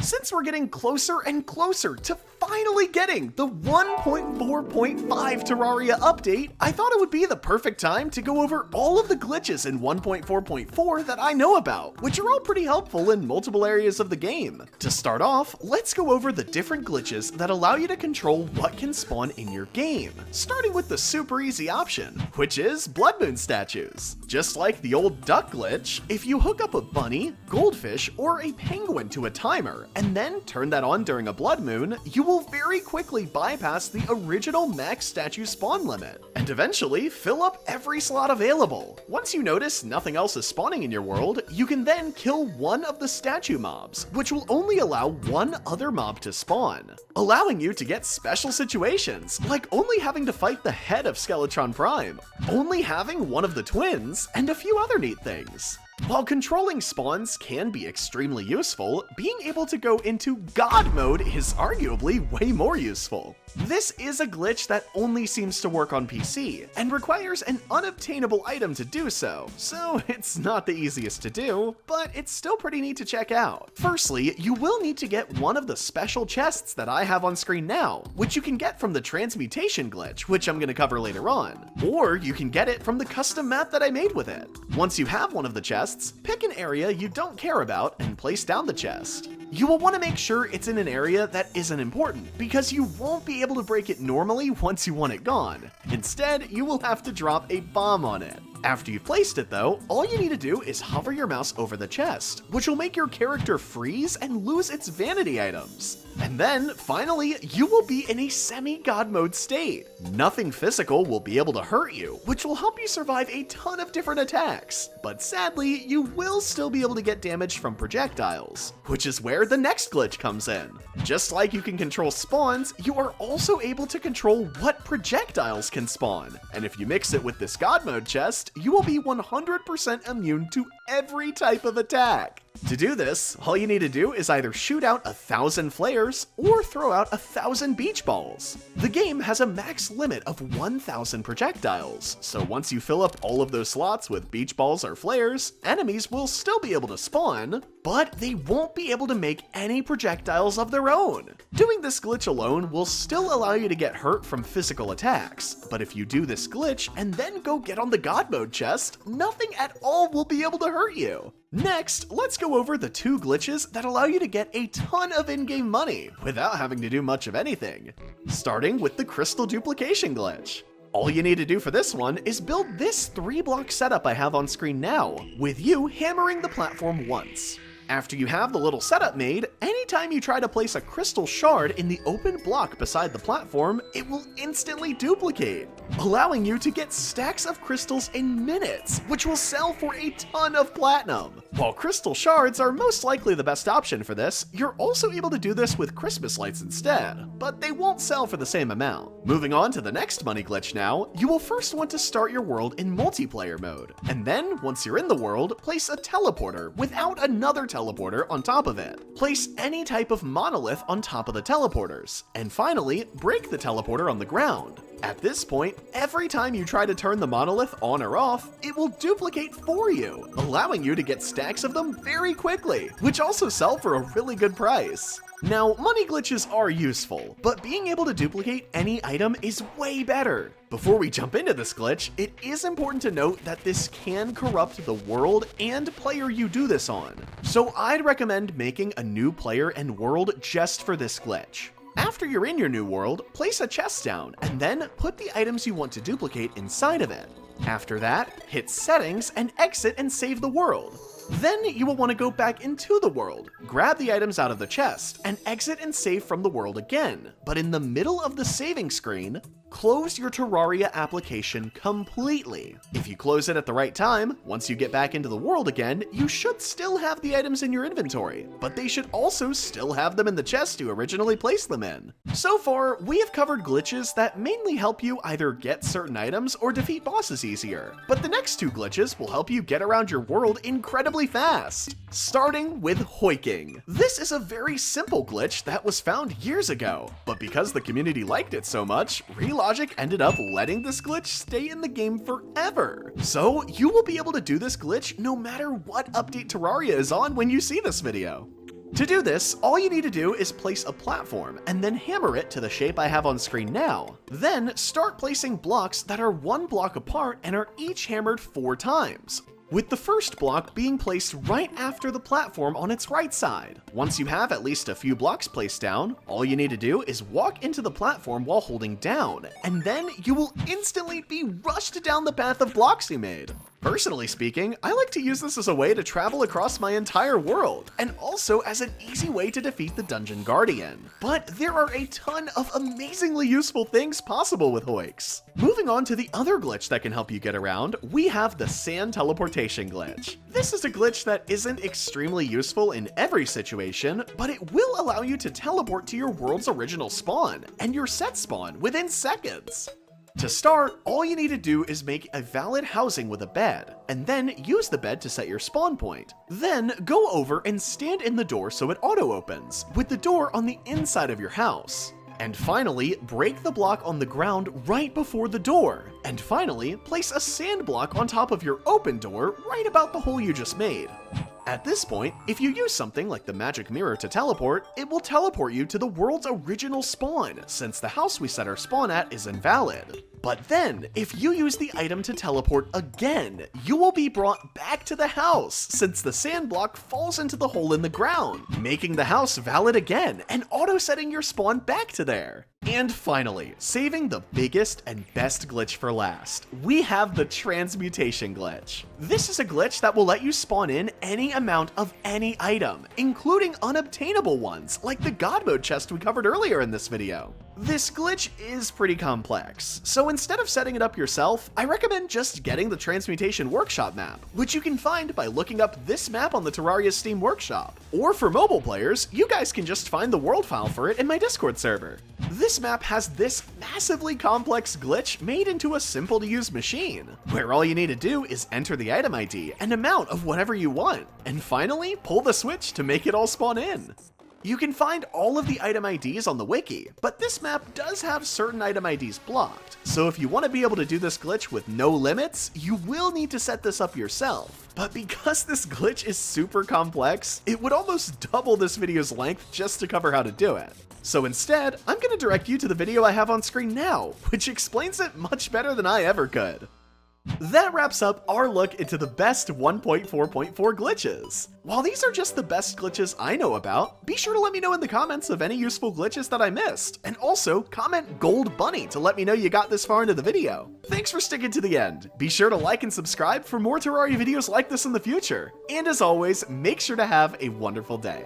Since we're getting closer and closer to finally getting the 1.4.5 Terraria update, I thought it would be the perfect time to go over all of the glitches in 1.4.4 that I know about, which are all pretty helpful in multiple areas of the game. To start off, let's go over the different glitches that allow you to control what can spawn in your game, starting with the super easy option, which is blood moon statues. Just like the old duck glitch, if you hook up a bunny, goldfish, or a penguin to a timer, and then turn that on during a blood moon, you will very quickly bypass the original max statue spawn limit, and eventually fill up every slot available. Once you notice nothing else is spawning in your world, you can then kill one of the statue mobs, which will only allow one other mob to spawn, allowing you to get special situations, like only having to fight the head of Skeletron Prime, only having one of the twins, and a few other neat things. While controlling spawns can be extremely useful, being able to go into God mode is arguably way more useful. This is a glitch that only seems to work on PC, and requires an unobtainable item to do so it's not the easiest to do, but it's still pretty neat to check out. Firstly, you will need to get one of the special chests that I have on screen now, which you can get from the Transmutation glitch, which I'm going to cover later on, or you can get it from the custom map that I made with it. Once you have one of the chests, pick an area you don't care about and place down the chest. You will want to make sure it's in an area that isn't important, because you won't be able to break it normally once you want it gone. Instead, you will have to drop a bomb on it. After you've placed it though, all you need to do is hover your mouse over the chest, which will make your character freeze and lose its vanity items. And then, finally, you will be in a semi-God mode state. Nothing physical will be able to hurt you, which will help you survive a ton of different attacks. But sadly, you will still be able to get damage from projectiles, which is where the next glitch comes in. Just like you can control spawns, you are also able to control what projectiles can spawn. And if you mix it with this God mode chest, you will be 100% immune to every type of attack. To do this, all you need to do is either shoot out 1,000 flares or throw out 1,000 beach balls. The game has a max limit of 1,000 projectiles, so once you fill up all of those slots with beach balls or flares, enemies will still be able to spawn, but they won't be able to make any projectiles of their own. Doing this glitch alone will still allow you to get hurt from physical attacks, but if you do this glitch and then go get on the God mode chest, nothing at all will be able to hurt you. Next, let's go over the two glitches that allow you to get a ton of in-game money without having to do much of anything. Starting with the crystal duplication glitch. All you need to do for this one is build this 3-block setup I have on screen now, with you hammering the platform once. After you have the little setup made, anytime you try to place a crystal shard in the open block beside the platform, it will instantly duplicate, allowing you to get stacks of crystals in minutes, which will sell for a ton of platinum. While crystal shards are most likely the best option for this, you're also able to do this with Christmas lights instead, but they won't sell for the same amount. Moving on to the next money glitch now, you will first want to start your world in multiplayer mode, and then once you're in the world, place a teleporter without another teleporter on top of it. Place any type of monolith on top of the teleporters, and finally, break the teleporter on the ground. At this point, every time you try to turn the monolith on or off, it will duplicate for you, allowing you to get stacks of them very quickly, which also sell for a really good price. Now, money glitches are useful, but being able to duplicate any item is way better. Before we jump into this glitch, it is important to note that this can corrupt the world and player you do this on, so I'd recommend making a new player and world just for this glitch. After you're in your new world, place a chest down, and then put the items you want to duplicate inside of it. After that, hit settings and exit and save the world. Then you will want to go back into the world, grab the items out of the chest, and exit and save from the world again. But in the middle of the saving screen, close your Terraria application completely. If you close it at the right time, once you get back into the world again, you should still have the items in your inventory, but they should also still have them in the chest you originally placed them in. So far, we have covered glitches that mainly help you either get certain items or defeat bosses easier, but the next two glitches will help you get around your world incredibly fast. Starting with hoiking. This is a very simple glitch that was found years ago, but because the community liked it so much, Logic ended up letting this glitch stay in the game forever. So you will be able to do this glitch no matter what update Terraria is on when you see this video. To do this, all you need to do is place a platform and then hammer it to the shape I have on screen now. Then start placing blocks that are 1 block apart and are each hammered 4 times, with the first block being placed right after the platform on its right side. Once you have at least a few blocks placed down, all you need to do is walk into the platform while holding down, and then you will instantly be rushed down the path of blocks you made. Personally speaking, I like to use this as a way to travel across my entire world, and also as an easy way to defeat the Dungeon Guardian. But there are a ton of amazingly useful things possible with Hoiks. Moving on to the other glitch that can help you get around, we have the Sand Teleportation glitch. This is a glitch that isn't extremely useful in every situation, but it will allow you to teleport to your world's original spawn, and your set spawn within seconds. To start, all you need to do is make a valid housing with a bed, and then use the bed to set your spawn point. Then go over and stand in the door so it auto-opens, with the door on the inside of your house. And finally, break the block on the ground right before the door. And finally, place a sand block on top of your open door right about the hole you just made. At this point, if you use something like the magic mirror to teleport, it will teleport you to the world's original spawn, since the house we set our spawn at is invalid. But then, if you use the item to teleport again, you will be brought back to the house, since the sand block falls into the hole in the ground, making the house valid again and auto-setting your spawn back to there. And finally, saving the biggest and best glitch for last, we have the Transmutation glitch. This is a glitch that will let you spawn in any amount of any item, including unobtainable ones, like the GODMODE chest we covered earlier in this video. This glitch is pretty complex, so instead of setting it up yourself, I recommend just getting the Transmutation Workshop map, which you can find by looking up this map on the Terraria Steam Workshop. Or for mobile players, you guys can just find the world file for it in my Discord server. This map has this massively complex glitch made into a simple to use machine, where all you need to do is enter the item ID and amount of whatever you want, and finally pull the switch to make it all spawn in. You can find all of the item IDs on the wiki, but this map does have certain item IDs blocked, so if you want to be able to do this glitch with no limits, you will need to set this up yourself. But because this glitch is super complex, it would almost double this video's length just to cover how to do it. So instead, I'm going to direct you to the video I have on screen now, which explains it much better than I ever could. That wraps up our look into the best 1.4.4 glitches. While these are just the best glitches I know about, be sure to let me know in the comments of any useful glitches that I missed, and also comment Gold Bunny to let me know you got this far into the video. Thanks for sticking to the end. Be sure to like and subscribe for more Terraria videos like this in the future, and as always, make sure to have a wonderful day.